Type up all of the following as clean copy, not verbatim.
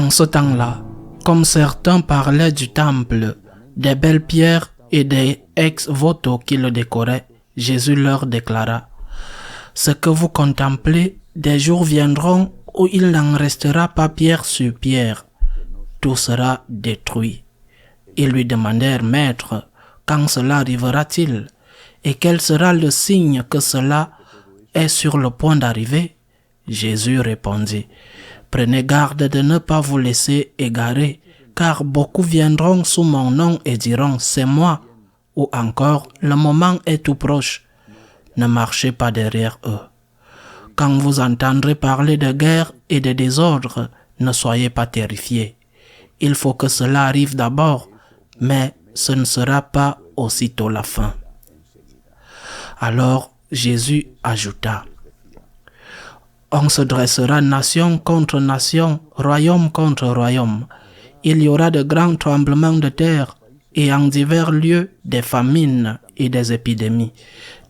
En ce temps-là, comme certains parlaient du temple, des belles pierres et des ex-voto qui le décoraient, Jésus leur déclara: « Ce que vous contemplez, des jours viendront où il n'en restera pas pierre sur pierre. Tout sera détruit. » Ils lui demandèrent: « Maître, quand cela arrivera-t-il? Et quel sera le signe que cela est sur le point d'arriver ?» Jésus répondit: « Prenez garde de ne pas vous laisser égarer, car beaucoup viendront sous mon nom et diront: c'est moi, ou encore le moment est tout proche. Ne marchez pas derrière eux. Quand vous entendrez parler de guerre et de désordre, ne soyez pas terrifiés. Il faut que cela arrive d'abord, mais ce ne sera pas aussitôt la fin. » Alors Jésus ajouta: « On se dressera nation contre nation, royaume contre royaume. Il y aura de grands tremblements de terre et en divers lieux des famines et des épidémies.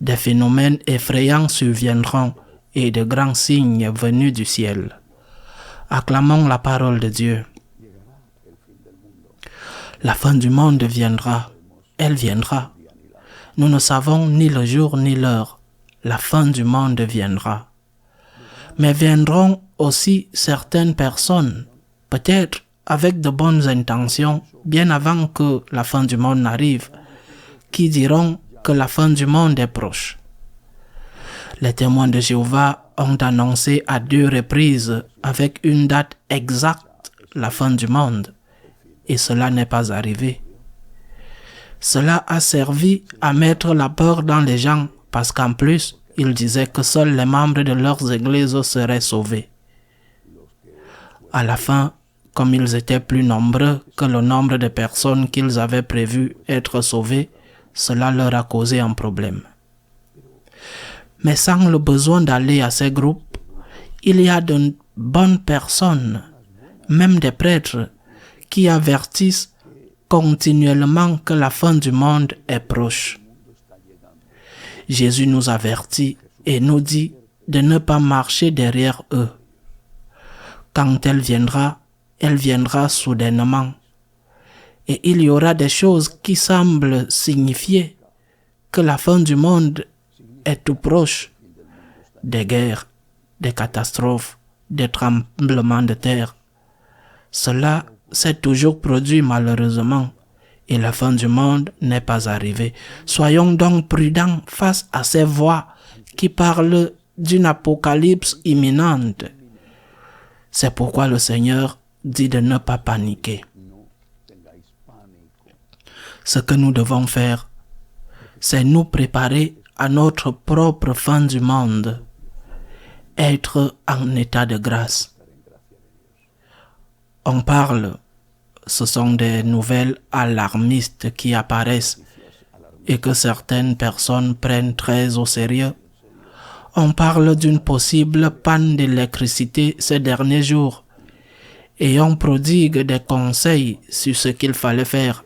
Des phénomènes effrayants surviendront et de grands signes venus du ciel. » Acclamons la parole de Dieu. La fin du monde viendra, elle viendra. Nous ne savons ni le jour ni l'heure. La fin du monde viendra. Mais viendront aussi certaines personnes, peut-être avec de bonnes intentions, bien avant que la fin du monde n'arrive, qui diront que la fin du monde est proche. Les témoins de Jéhovah ont annoncé à 2 reprises, avec une date exacte, la fin du monde, et cela n'est pas arrivé. Cela a servi à mettre la peur dans les gens, parce qu'en plus, ils disaient que seuls les membres de leurs églises seraient sauvés. À la fin, comme ils étaient plus nombreux que le nombre de personnes qu'ils avaient prévu être sauvées, cela leur a causé un problème. Mais sans le besoin d'aller à ces groupes, il y a de bonnes personnes, même des prêtres, qui avertissent continuellement que la fin du monde est proche. Jésus nous avertit et nous dit de ne pas marcher derrière eux. Quand elle viendra soudainement. Et il y aura des choses qui semblent signifier que la fin du monde est tout proche. Des guerres, des catastrophes, des tremblements de terre. Cela s'est toujours produit malheureusement. Et la fin du monde n'est pas arrivée. Soyons donc prudents face à ces voix qui parlent d'une apocalypse imminente. C'est pourquoi le Seigneur dit de ne pas paniquer. Ce que nous devons faire, c'est nous préparer à notre propre fin du monde, être en état de grâce. On parle, ce sont des nouvelles alarmistes qui apparaissent et que certaines personnes prennent très au sérieux. On parle d'une possible panne d'électricité ces derniers jours et on prodigue des conseils sur ce qu'il fallait faire.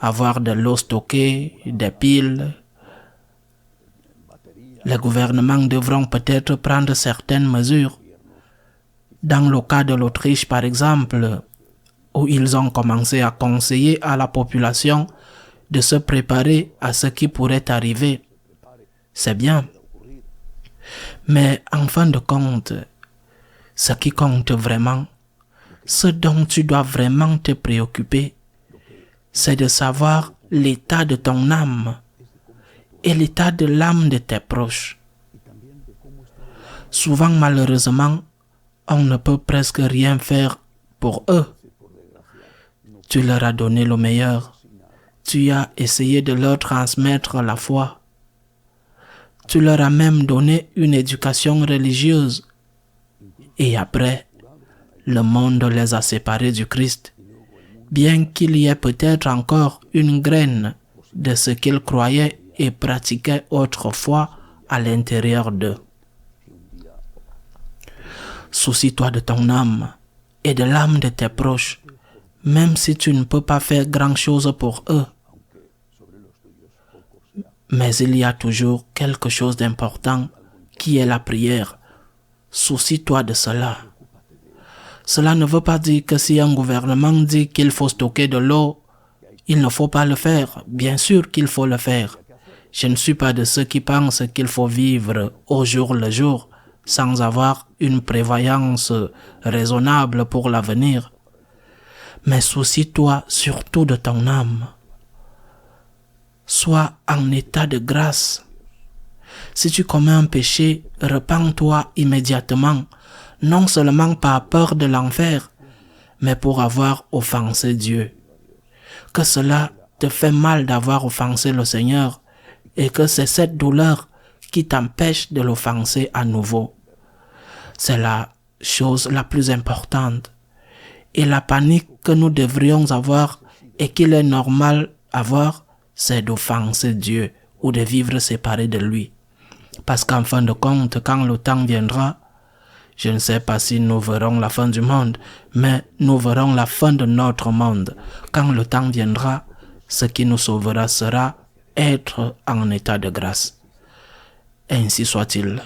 Avoir de l'eau stockée, des piles. Les gouvernements devront peut-être prendre certaines mesures. Dans le cas de l'Autriche, par exemple, où ils ont commencé à conseiller à la population de se préparer à ce qui pourrait arriver. C'est bien. Mais en fin de compte, ce qui compte vraiment, ce dont tu dois vraiment te préoccuper, c'est de savoir l'état de ton âme et l'état de l'âme de tes proches. Souvent, malheureusement, on ne peut presque rien faire pour eux. Tu leur as donné le meilleur. Tu as essayé de leur transmettre la foi. Tu leur as même donné une éducation religieuse. Et après, le monde les a séparés du Christ, bien qu'il y ait peut-être encore une graine de ce qu'ils croyaient et pratiquaient autrefois à l'intérieur d'eux. Soucie-toi de ton âme et de l'âme de tes proches, même si tu ne peux pas faire grand-chose pour eux. Mais il y a toujours quelque chose d'important qui est la prière. Soucie-toi de cela. Cela ne veut pas dire que si un gouvernement dit qu'il faut stocker de l'eau, il ne faut pas le faire. Bien sûr qu'il faut le faire. Je ne suis pas de ceux qui pensent qu'il faut vivre au jour le jour sans avoir une prévoyance raisonnable pour l'avenir. Mais soucie-toi surtout de ton âme. Sois en état de grâce. Si tu commets un péché, repens-toi immédiatement, non seulement par peur de l'enfer, mais pour avoir offensé Dieu. Que cela te fait mal d'avoir offensé le Seigneur et que c'est cette douleur qui t'empêche de l'offenser à nouveau. C'est la chose la plus importante. Et la panique que nous devrions avoir et qu'il est normal avoir, c'est d'offenser Dieu ou de vivre séparé de lui. Parce qu'en fin de compte, quand le temps viendra, je ne sais pas si nous verrons la fin du monde, mais nous verrons la fin de notre monde. Quand le temps viendra, ce qui nous sauvera sera être en état de grâce. Ainsi soit-il.